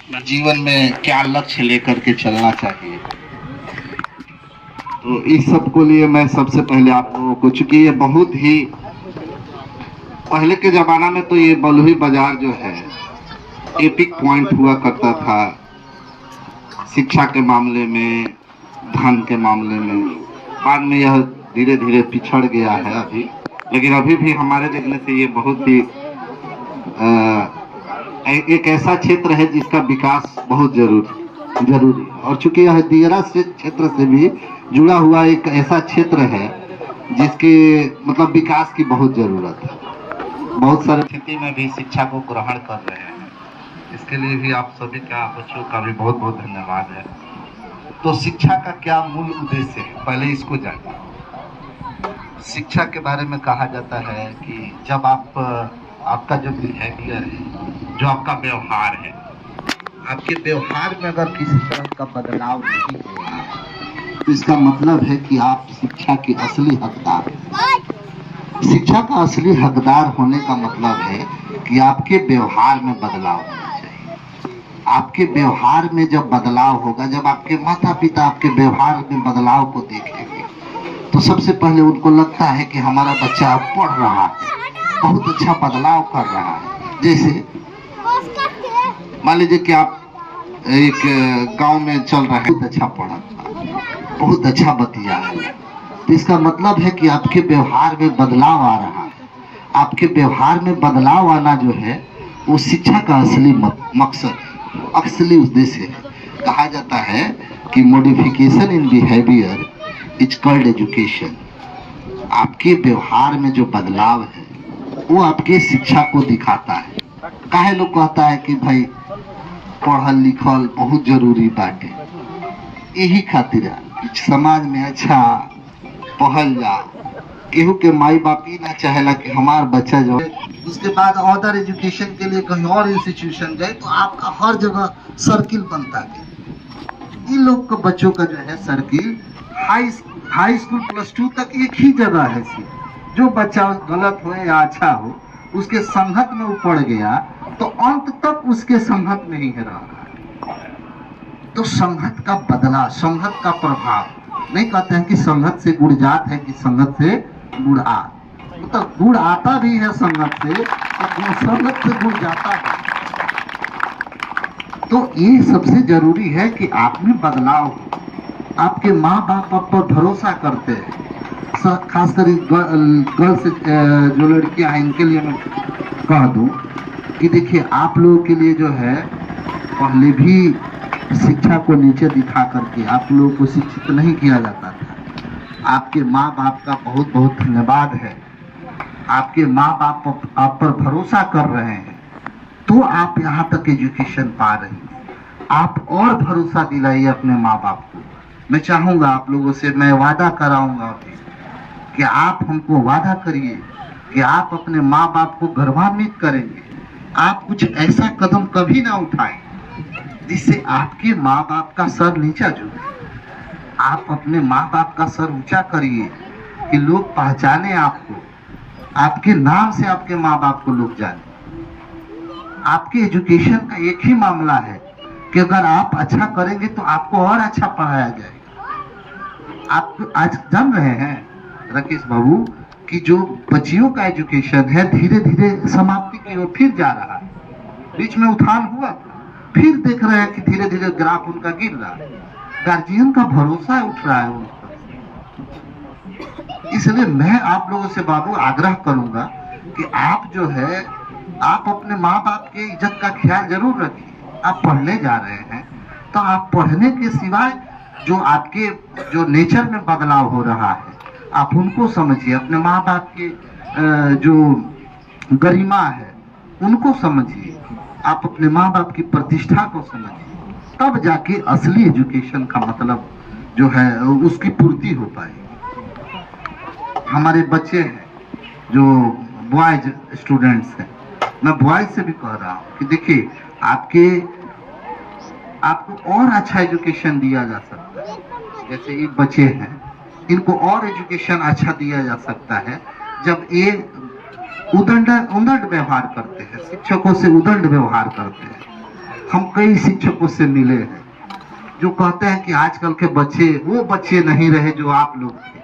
जीवन में क्या लक्ष्य लेकर के चलना चाहिए। तो इस सब को लिए मैं सबसे पहले आप लोगों को, चूंकि ये बहुत ही पहले के जमाना में तो ये बलुई बाजार जो है एपिक पॉइंट हुआ करता था शिक्षा के मामले में, धन के मामले में। बाद में यह धीरे धीरे पिछड़ गया है अभी, लेकिन अभी भी हमारे देखने से ये बहुत ही एक ऐसा क्षेत्र है जिसका विकास बहुत जरूरी है। और चूंकि यह दियरा से क्षेत्र से भी जुड़ा हुआ एक ऐसा क्षेत्र है जिसके मतलब विकास की बहुत जरूरत है। बहुत सारे स्थिति में भी शिक्षा को ग्रहण कर रहे हैं, इसके लिए भी आप सभी का, बच्चों का भी बहुत बहुत धन्यवाद है। तो शिक्षा का क्या मूल उद्देश्य है, पहले इसको जानिए। शिक्षा के बारे में कहा जाता है कि जब आपका जो बिहेवियर है, जो आपका व्यवहार है, आपके व्यवहार में अगर किसी तरह का बदलाव नहीं हुआ तो इसका मतलब है कि आप शिक्षा के असली हकदार हैं। शिक्षा का असली हकदार होने का मतलब है कि आपके व्यवहार में बदलाव होना चाहिए। आपके व्यवहार में जब बदलाव होगा, जब आपके माता पिता आपके व्यवहार में बदलाव को देखेंगे तो सबसे पहले उनको लगता है कि हमारा बच्चा अब पढ़ रहा है, बहुत अच्छा बदलाव कर रहा है। जैसे मान लीजिए कि आप एक गांव में चल रहे हैं, बहुत अच्छा पढ़ा, बहुत अच्छा बतिया है, तो इसका मतलब है कि आपके व्यवहार में बदलाव आ रहा है। आपके व्यवहार में बदलाव आना जो है वो शिक्षा का असली मकसद, असली उद्देश्य है। कहा जाता है कि modification in behaviour is called education. आपके व्यवहार में जो बदलाव है वो आपके शिक्षा को दिखाता है। काहे लोग कहता है कि भाई पढ़ल लिखल बहुत जरूरी बाटे, यही खातिर समाज में अच्छा पढ़ल जा। केहू के माई बाप ही ना चाहेला कि हमार बच्चा जो उसके बाद अदर एजुकेशन के लिए कहीं और इंस्टीट्यूशन जाए, तो आपका हर जगह सर्किल बनता है। इन लोग के बच्चों का जो है सर्किल हाई स्कूल +2 तक एक ही जगह है। जो बच्चा गलत हो या अच्छा हो, उसके संगत में वो पड़ गया तो अंत तक उसके संगत में ही रह रहा। तो संगत का बदला, संगत का प्रभाव, नहीं कहते हैं कि संगत से गुड़ जात है कि संगत से गुड़ आत, तो गुड़ आता भी है संगत से और संगत से गुड़ जाता है। तो ये सबसे जरूरी है कि आप में बदलाव हो। आपके माँ बाप आप पर भरोसा करते हैं, खासकर गर्ल्स जो लड़कियां हैं इनके लिए मैं कह दूं कि देखिए, आप लोगों के लिए जो है पहले भी शिक्षा को नीचे दिखा करके आप लोगों को शिक्षित नहीं किया जाता था। आपके माँ बाप का बहुत बहुत धन्यवाद है। आपके माँ बाप आप पर भरोसा कर रहे हैं तो आप यहाँ तक एजुकेशन पा रहे हैं। आप और भरोसा दिलाइए अपने माँ बाप को। मैं चाहूँगा आप लोगों से, मैं वादा कराऊंगा कि आप हमको वादा करिए कि आप अपने माँ बाप को गौरवान्वित करेंगे। आप कुछ ऐसा कदम कभी ना उठाएं जिससे आपके माँ बाप का सर नीचा झुके। आप अपने माँ बाप का सर ऊंचा करिए कि लोग पहचाने आपको, आपके नाम से आपके माँ बाप को लोग जाने। आपके एजुकेशन का एक ही मामला है कि अगर आप अच्छा करेंगे तो आपको और अच्छा पढ़ाया जाएगा। आप आज जान रहे हैं राकेश बाबू कि जो बच्चियों का एजुकेशन है धीरे धीरे समाप्ति की ओर फिर जा रहा है। बीच में उठान हुआ, फिर देख रहे हैं कि धीरे धीरे ग्राफ उनका गिर रहा है। गार्जियन का भरोसा उठ रहा है उन पर। इसलिए मैं आप लोगों से बाबू आग्रह करूंगा कि आप जो है आप अपने माँ बाप के इज्जत का ख्याल जरूर रखिए। आप पढ़ने जा रहे हैं तो आप पढ़ने के सिवाय जो आपके जो नेचर में बदलाव हो रहा है आप उनको समझिए। अपने माँ बाप के जो गरिमा है उनको समझिए। आप अपने माँ बाप की प्रतिष्ठा को समझिए, तब जाके असली एजुकेशन का मतलब जो है उसकी पूर्ति हो पाएगी। हमारे बच्चे हैं जो बॉयज स्टूडेंट्स हैं, मैं बॉयज से भी कह रहा हूँ कि देखिए, आपको और अच्छा एजुकेशन दिया जा सकता है। जैसे ये बच्चे हैं, इनको और एजुकेशन अच्छा दिया जा सकता है जब ये उदंड व्यवहार करते हैं, शिक्षकों से उदंड व्यवहार करते हैं। हम कई शिक्षकों से मिले हैं जो कहते हैं कि आजकल के बच्चे वो बच्चे नहीं रहे जो आप लोग थे।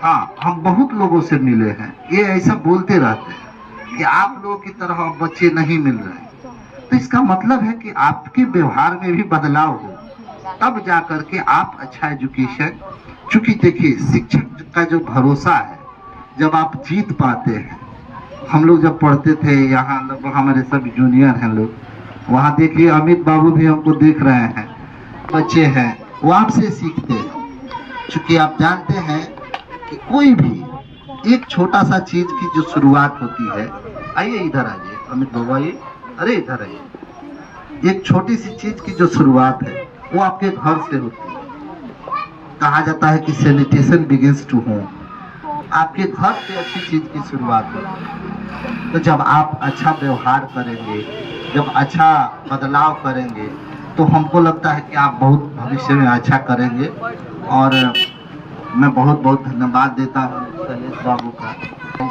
हाँ, हम बहुत लोगों से मिले हैं, ये ऐसा बोलते रहते हैं कि आप लोगों की तरह अब बच्चे नहीं मिल रहे। तो इसका मतलब है कि आपके व्यवहार में भी बदलाव हो, तब जा करके आप अच्छा एजुकेशन, चूंकि देखिए शिक्षक का जो भरोसा है, जब आप जीत पाते हैं। हम लोग जब पढ़ते थे यहाँ, लगभग हमारे सब जूनियर हैं लोग, वहाँ देखिए अमित बाबू भी हमको देख रहे हैं, बच्चे हैं, वो आपसे सीखते हैं। चूंकि आप जानते हैं कि कोई भी एक छोटा सा चीज की जो शुरुआत होती है, आइए इधर आइए अमित बाबू, आइए, अरे इधर आइए। एक छोटी सी चीज की जो शुरुआत है वो आपके घर से होती है। कहा जाता है कि सैनिटेशन बिगिंस टू होम, आपके घर से अच्छी चीज की शुरुआत होती है। तो जब आप अच्छा व्यवहार करेंगे, जब अच्छा बदलाव करेंगे, तो हमको लगता है कि आप बहुत भविष्य में अच्छा करेंगे। और मैं बहुत बहुत धन्यवाद देता हूँ शैलेश बाबू का,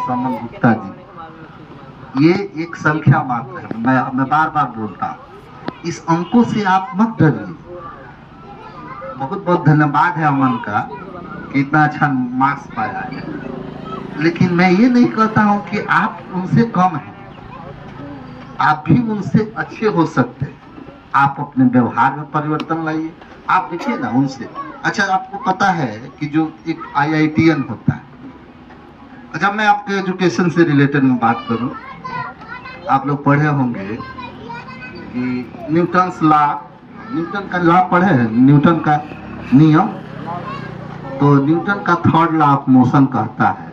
समन गुप्ता जी। ये एक संख्या मात्र है, मैं बार बार बोलता हूँ, इस अंकों से आप मत डरिए। बहुत बहुत धन्यवाद है अमन का कि इतना अच्छा मार्क्स पाया है, लेकिन मैं ये नहीं कहता हूँ कि आप उनसे कम हैं, आप भी उनसे अच्छे हो सकते हैं। आप अपने व्यवहार में परिवर्तन लाइए। आप देखिए ना उनसे, अच्छा आपको पता है कि जो एक IITN होता है, अच्छा मैं आपके एजुकेशन से रिलेटेड में बात करूं, आप लोग पढ़े होंगे कि न्यूटन का लॉ पढ़े हैं, न्यूटन का नियम। तो न्यूटन का थर्ड लॉ ऑफ मोशन कहता है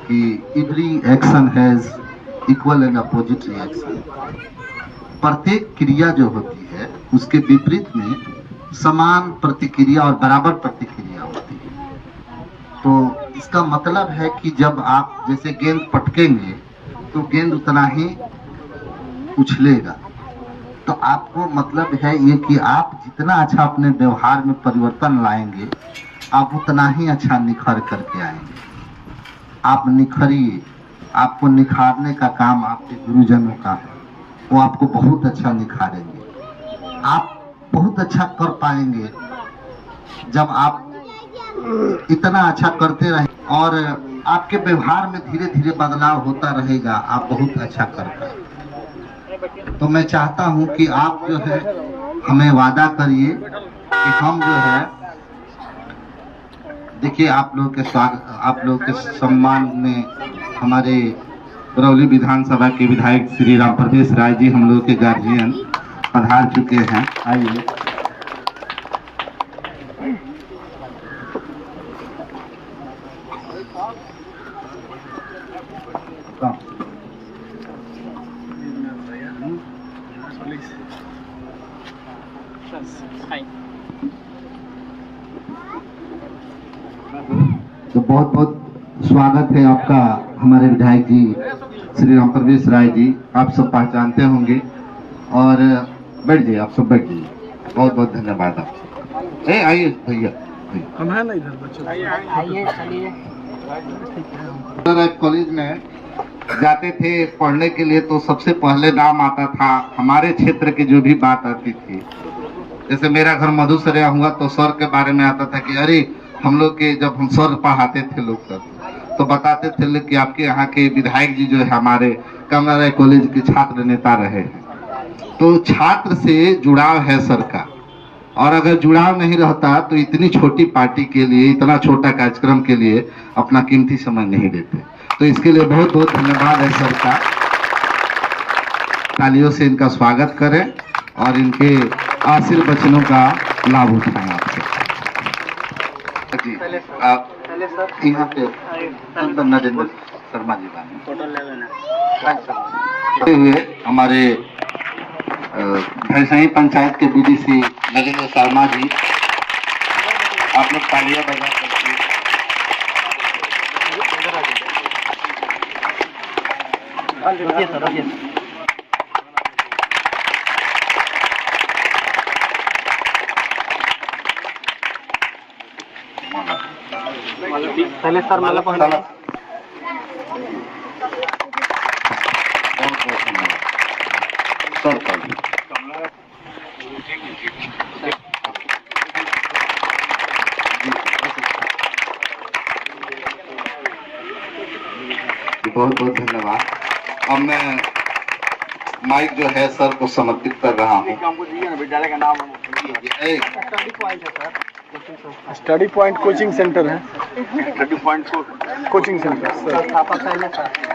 कि every action has equal and opposite reaction. प्रत्येक क्रिया जो होती है उसके विपरीत में समान प्रतिक्रिया और बराबर प्रतिक्रिया होती है। तो इसका मतलब है कि जब आप जैसे गेंद पटकेंगे तो गेंद उतना ही उछलेगा। तो आपको मतलब है ये कि आप जितना अच्छा अपने व्यवहार में परिवर्तन लाएंगे, आप उतना ही अच्छा निखर करके आएंगे। आप निखरिए, आपको निखारने का काम आपके गुरुजनों का है, वो आपको बहुत अच्छा निखारेंगे। आप बहुत अच्छा कर पाएंगे जब आप इतना अच्छा करते रहे और आपके व्यवहार में धीरे धीरे बदलाव होता रहेगा, आप बहुत अच्छा कर पाएंगे। तो मैं चाहता हूं कि आप जो है हमें वादा करिए कि हम जो है, देखिए आप लोग के स्वागत, आप लोग के सम्मान में हमारे बरौली विधानसभा के विधायक श्री राम प्रवेश राय जी, हम लोग के गार्जियन पधार चुके हैं। आइए। तो बहुत बहुत स्वागत है आपका हमारे विधायक जी श्री राम प्रवेश राय जी, आप सब पहचानते होंगे। और बैठ जाइए, आप सब बैठ जाइए। बहुत बहुत धन्यवाद आपसे। आइए भैया, हम है ना इधर बच्चे, आइए चलिए। कॉलेज में जाते थे पढ़ने के लिए तो सबसे पहले नाम आता था हमारे क्षेत्र की जो भी बात आती थी। जैसे मेरा घर मधुसरिया हुआ तो सर के बारे में आता था कि अरे हम लोग के, जब हम सर पढ़ाते थे लोग सब तो बताते थे लोग कि आपके यहाँ के विधायक जी जो है हमारे कमला कॉलेज के छात्र नेता रहे हैं। तो छात्र से जुड़ाव है सर का, और अगर जुड़ाव नहीं रहता तो इतनी छोटी पार्टी के लिए, इतना छोटा कार्यक्रम के लिए अपना कीमती समय नहीं देते। तो इसके लिए बहुत बहुत धन्यवाद है सर का। तालियों से इनका स्वागत करें और इनके आशीर्वचनों का लाभ उठाएं। आपसे जी, आप यहाँ पे नरेंद्र शर्मा जी हुए, हमारे भैंसही पंचायत के BDC नरेंद्र शर्मा जी, आप लोग तालियां बजा सकते हैं। पहले सर मला बहुत बहुत धन्यवाद सर। बहुत बहुत धन्यवाद। अब मैं माइक जो है सर को समर्पित कर रहा हूँ। स्टडी पॉइंट कोचिंग सेंटर है। Study point coaching centre.